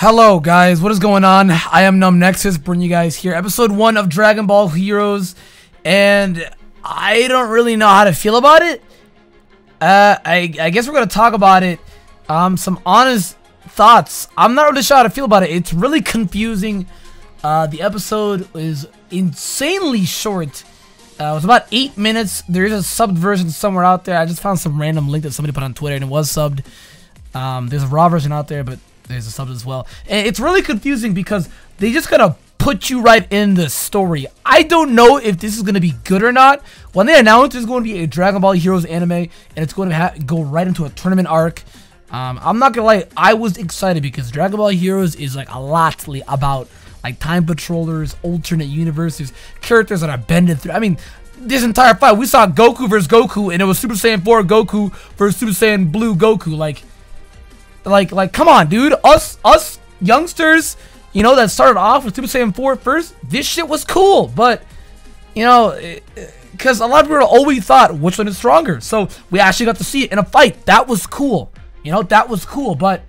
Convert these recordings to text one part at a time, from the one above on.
Hello guys, what is going on? I am NumbNexus, bringing you guys here episode 1 of Dragon Ball Heroes, and I don't really know how to feel about it. I guess we're gonna talk about it. Some honest thoughts. I'm not really sure how to feel about it. It's really confusing. The episode is insanely short. It was about 8 minutes. There is a subbed version somewhere out there. I just found some random link that somebody put on Twitter and it was subbed. There's a raw version out there, but there's a sub as well. And it's really confusing because they just gotta put you right in the story. I don't know if this is gonna be good or not. When they announced there's going to be a Dragon Ball Heroes anime and it's going to go right into a tournament arc, I'm not gonna lie, I was excited because Dragon Ball Heroes is like a lot about like time patrollers, alternate universes, characters that are bended through. I mean, this entire fight, we saw Goku versus Goku, and it was Super Saiyan 4 Goku versus Super Saiyan Blue Goku. Like, come on, dude. Us youngsters, you know, that started off with Super Saiyan 4 first, this shit was cool. But, you know, because a lot of people always thought which one is stronger. So we actually got to see it in a fight. That was cool. You know, that was cool. But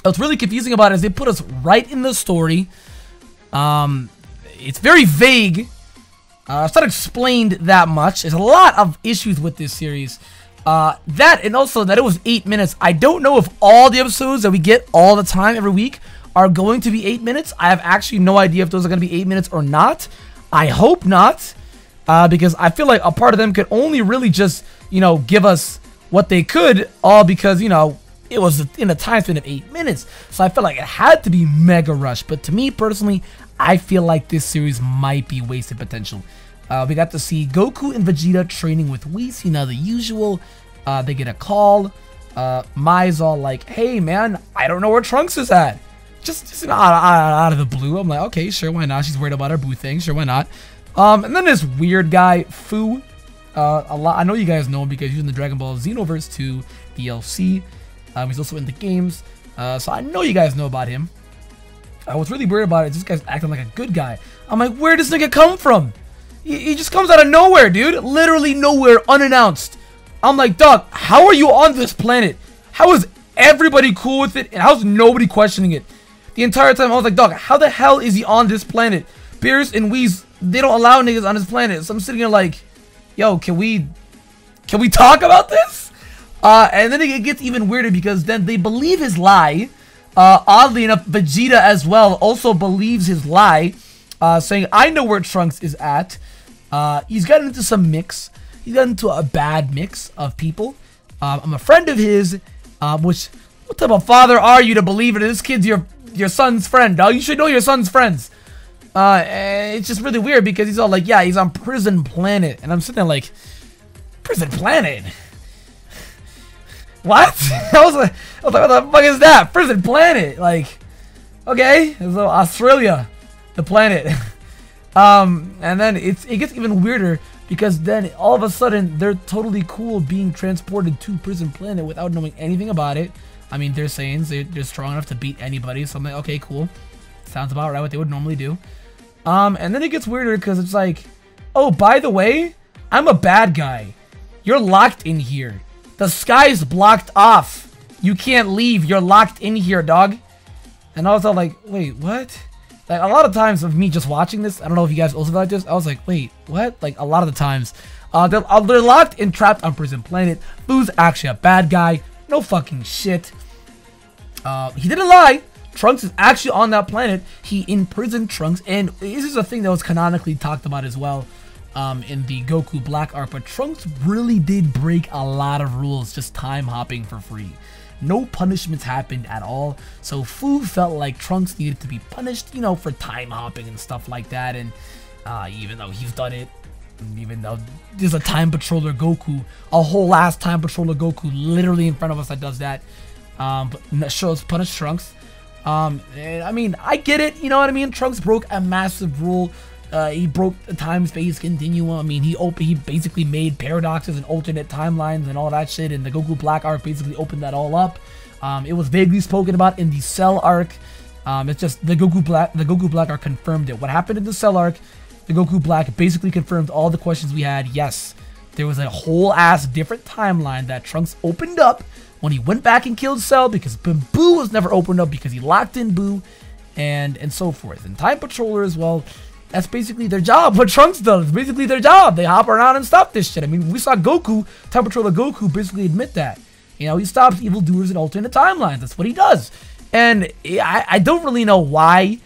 what's really confusing about it is they put us right in the story. It's very vague. It's not explained that much. There's a lot of issues with this series. That and also that it was 8 minutes. I don't know if all the episodes that we get all the time every week are going to be 8 minutes. I have actually no idea if those are going to be 8 minutes or not. I hope not, because I feel like a part of them could only really just, you know, give us what they could, all because, you know, it was in a time span of 8 minutes. So I felt like it had to be mega rushed. But to me personally, I feel like this series might be wasted potential. We got to see Goku and Vegeta training with Whis, you know, the usual. They get a call. Mai's all like, hey, man, I don't know where Trunks is at. Just out of the blue. I'm like, okay, sure, why not? She's worried about her boo thing. Sure, why not? And then this weird guy, Fu. I know you guys know him because he's in the Dragon Ball Xenoverse 2 DLC. He's also in the games. So I know you guys know about him. I was really worried about it. This guy's acting like a good guy. I'm like, where does this nigga come from? He just comes out of nowhere, dude. Literally nowhere, unannounced. I'm like, dog, how are you on this planet? How is everybody cool with it? And how's nobody questioning it? The entire time I was like, dog, how the hell is he on this planet? Beerus and Whis, they don't allow niggas on this planet. So I'm sitting here like, yo, can we talk about this? And then it gets even weirder because then they believe his lie. Oddly enough, Vegeta as well also believes his lie. Saying, I know where Trunks is at. He's gotten into some mix. He's gotten into a bad mix of people. I'm a friend of his, which, what type of father are you to believe it? This kid's your son's friend, dog. You should know your son's friends. It's just really weird because he's all like, yeah, he's on Prison Planet. And I'm sitting there like, Prison Planet? What? I was like, what the fuck is that? Prison Planet? Like, okay, so Australia. The planet. And then it gets even weirder because then all of a sudden they're totally cool being transported to Prison Planet without knowing anything about it. I mean, they're saying they're strong enough to beat anybody, so I'm like, okay, cool, sounds about right, what they would normally do. And then it gets weirder because it's like, oh, by the way, I'm a bad guy, you're locked in here, the sky's blocked off, you can't leave, you're locked in here, dog. And I was all like, wait, what? Like, a lot of times of me just watching this, I don't know if you guys also feel like this, I was like, wait, what? Like, a lot of the times, they're locked and trapped on Prison Planet. Fu's actually a bad guy. No fucking shit. He didn't lie. Trunks is actually on that planet. He imprisoned Trunks, and this is a thing that was canonically talked about as well in the Goku Black arc, but Trunks really did break a lot of rules just time hopping for free. No punishments happened at all, so Fu felt like Trunks needed to be punished, you know, for time hopping and stuff like that. And even though he's done it, even though there's a time patroller Goku, a whole ass time patroller Goku literally in front of us that does that, but shows punish Trunks. And I mean, I get it, you know what I mean? Trunks broke a massive rule. He broke the time-space continuum. I mean, he basically made paradoxes and alternate timelines and all that shit, and the Goku Black arc basically opened that all up. It was vaguely spoken about in the Cell arc. It's just the Goku Black arc confirmed it. What happened in the Cell arc, the Goku Black basically confirmed all the questions we had. Yes, there was a whole ass different timeline that Trunks opened up when he went back and killed Cell, because Boo was never opened up because he locked in Boo, and so forth. And Time Patroller as well, that's basically their job. What Trunks does is basically their job. They hop around and stop this shit. I mean, we saw Goku, Time Patroller Goku, basically admit that. You know, he stops evildoers in alternate timelines. That's what he does. And I don't really know why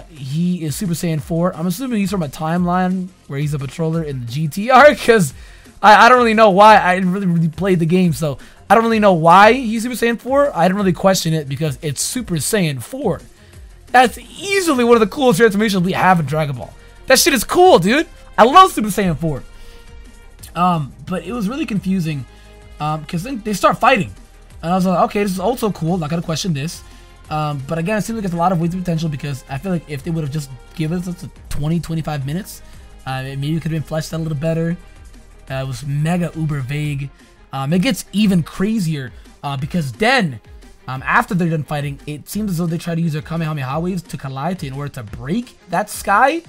he is Super Saiyan 4. I'm assuming he's from a timeline where he's a patroller in the GT arc, because I don't really know why. I didn't really played the game, so I don't really know why he's Super Saiyan 4. I didn't really question it because it's Super Saiyan 4. That's easily one of the coolest transformations we have in Dragon Ball. That shit is cool, dude. I love Super Saiyan 4. But it was really confusing because then they start fighting. And I was like, okay, this is also cool. Not going to question this. But again, it seems like it's a lot of wasted potential because I feel like if they would have just given us 20-25 minutes, maybe it could have been fleshed out a little better. It was mega uber vague. It gets even crazier because then, after they're done fighting, it seems as though they try to use their Kamehameha waves to collide in order to break that sky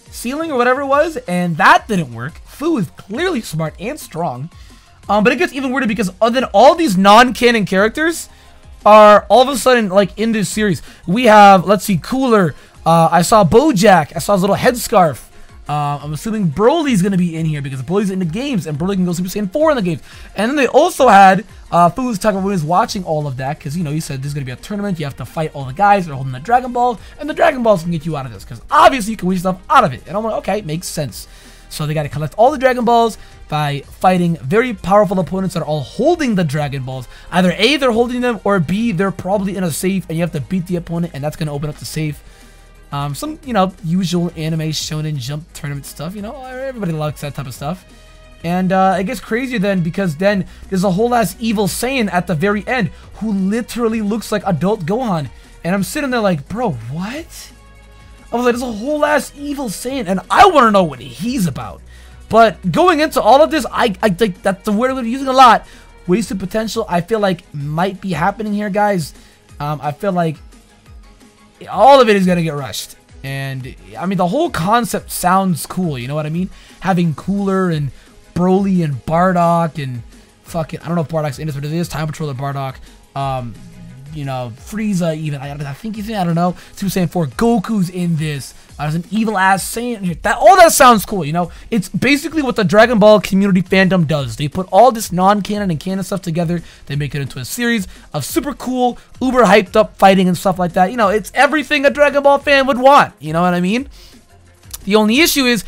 ceiling or whatever it was, and that didn't work. Fu is clearly smart and strong. But it gets even weirder because then all these non-canon characters are all of a sudden like in this series. We have, let's see, Cooler. I saw Bojack. I saw his little headscarf. I'm assuming Broly's gonna be in here because Broly's in the games and Broly can go Super Saiyan 4 in the games. And then they also had Fu was talking about when he was watching all of that because, you know, he said there's gonna be a tournament. You have to fight all the guys that are holding the Dragon Balls, and the Dragon Balls can get you out of this because obviously you can win stuff out of it. And I'm like, okay, makes sense. So they got to collect all the Dragon Balls by fighting very powerful opponents that are all holding the Dragon Balls. Either A, they're holding them, or B, they're probably in a safe and you have to beat the opponent and that's going to open up the safe. Some, you know, usual anime shonen jump tournament stuff. You know, everybody likes that type of stuff. And it gets crazier then because then there's a whole ass evil Saiyan at the very end who literally looks like adult Gohan. And I'm sitting there like, bro, what? I was like, there's a whole ass evil Saiyan, and I want to know what he's about. But going into all of this, I think that's the word we're using a lot. Wasted potential, I feel like might be happening here, guys. I feel like all of it is gonna get rushed, and I mean the whole concept sounds cool. You know what I mean? Having Cooler and Broly and Bardock and fucking I don't know if Bardock's in this, but it is Time Patroller Bardock. You know, Frieza even, I think he's in, I don't know, Super Saiyan 4, Goku's in this, there's an evil ass Saiyan here, all that sounds cool, you know, it's basically what the Dragon Ball community fandom does. They put all this non-canon and canon stuff together, they make it into a series of super cool, uber hyped up fighting and stuff like that. You know, it's everything a Dragon Ball fan would want, you know what I mean? The only issue is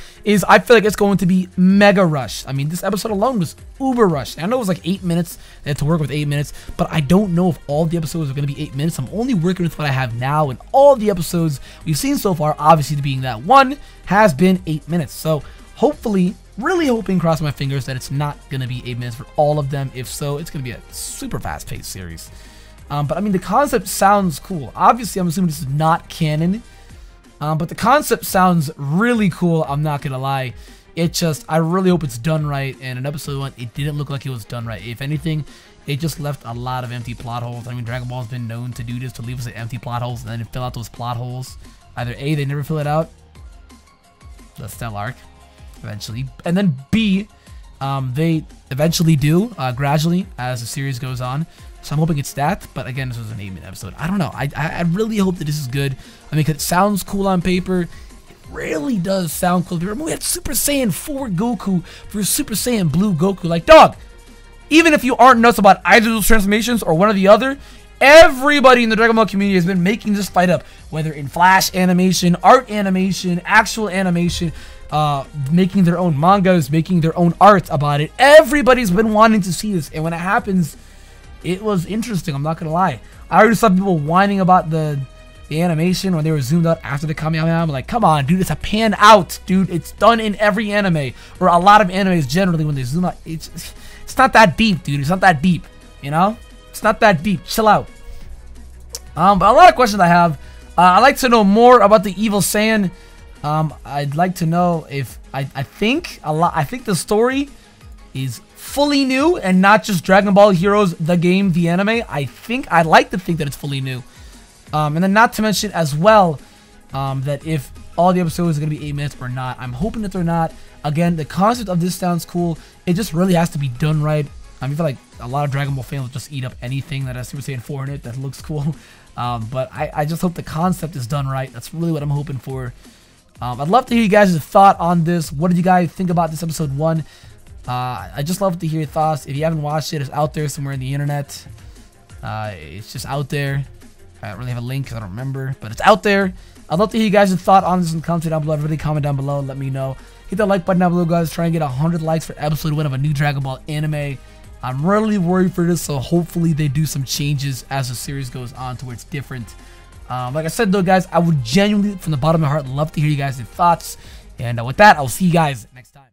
I feel like it's going to be mega rushed. I mean, this episode alone was uber rushed. I know it was like 8 minutes. They had to work with 8 minutes, but I don't know if all the episodes are going to be 8 minutes. I'm only working with what I have now, and all the episodes we've seen so far, obviously being that one, has been 8 minutes. So hopefully, really hoping, cross my fingers, that it's not going to be 8 minutes for all of them. If so, it's going to be a super fast-paced series. But I mean, the concept sounds cool. Obviously, I'm assuming this is not canon. But the concept sounds really cool, I'm not gonna lie. It just, I really hope it's done right, and in episode 1, it didn't look like it was done right. If anything, it just left a lot of empty plot holes. I mean, Dragon Ball's been known to do this, to leave us at empty plot holes, and then fill out those plot holes. Either A, they never fill it out, the Cell arc, eventually, and then B, they eventually do, gradually, as the series goes on. So I'm hoping it's that, but again, this was an 8-minute episode. I don't know. I really hope that this is good. I mean, 'cause it sounds cool on paper. It really does sound cool on paper. I mean, we had Super Saiyan 4 Goku versus Super Saiyan Blue Goku. Like, dog, even if you aren't nuts about either of those transformations or one or the other, everybody in the Dragon Ball community has been making this fight up, whether in Flash animation, art animation, actual animation, making their own mangas, making their own art about it. Everybody's been wanting to see this, and when it happens, it was interesting, I'm not gonna lie. I already saw people whining about the animation when they were zoomed out after the Kamehameha. I'm like, come on, dude, it's a pan out, dude. It's done in every anime, or a lot of animes generally when they zoom out. It's not that deep, dude. It's not that deep, you know? It's not that deep. Chill out. But a lot of questions I have. I'd like to know more about the evil Saiyan. I'd like to know if I think the story is fully new and not just Dragon Ball Heroes, the game, the anime. I'd like to think that it's fully new. And then not to mention as well, that if all the episodes are going to be 8 minutes or not. I'm hoping that they're not. Again, the concept of this sounds cool. It just really has to be done right. I feel like a lot of Dragon Ball fans will just eat up anything that has Super Saiyan 4 in it that looks cool. But I just hope the concept is done right. That's really what I'm hoping for. I'd love to hear you guys' thought on this. What did you guys think about this episode 1? I just love to hear your thoughts. If you haven't watched it, it's out there somewhere in the internet. It's just out there. I don't really have a link because I don't remember, but it's out there. I'd love to hear you guys' thought on this and comment down below. Everybody comment down below and let me know. Hit that like button down below, guys. Try and get 100 likes for episode 1 of a new Dragon Ball anime. I'm really worried for this, so hopefully they do some changes as the series goes on to where it's different. Like I said, though, guys, I would genuinely, from the bottom of my heart, love to hear you guys' thoughts. And with that, I'll see you guys next time.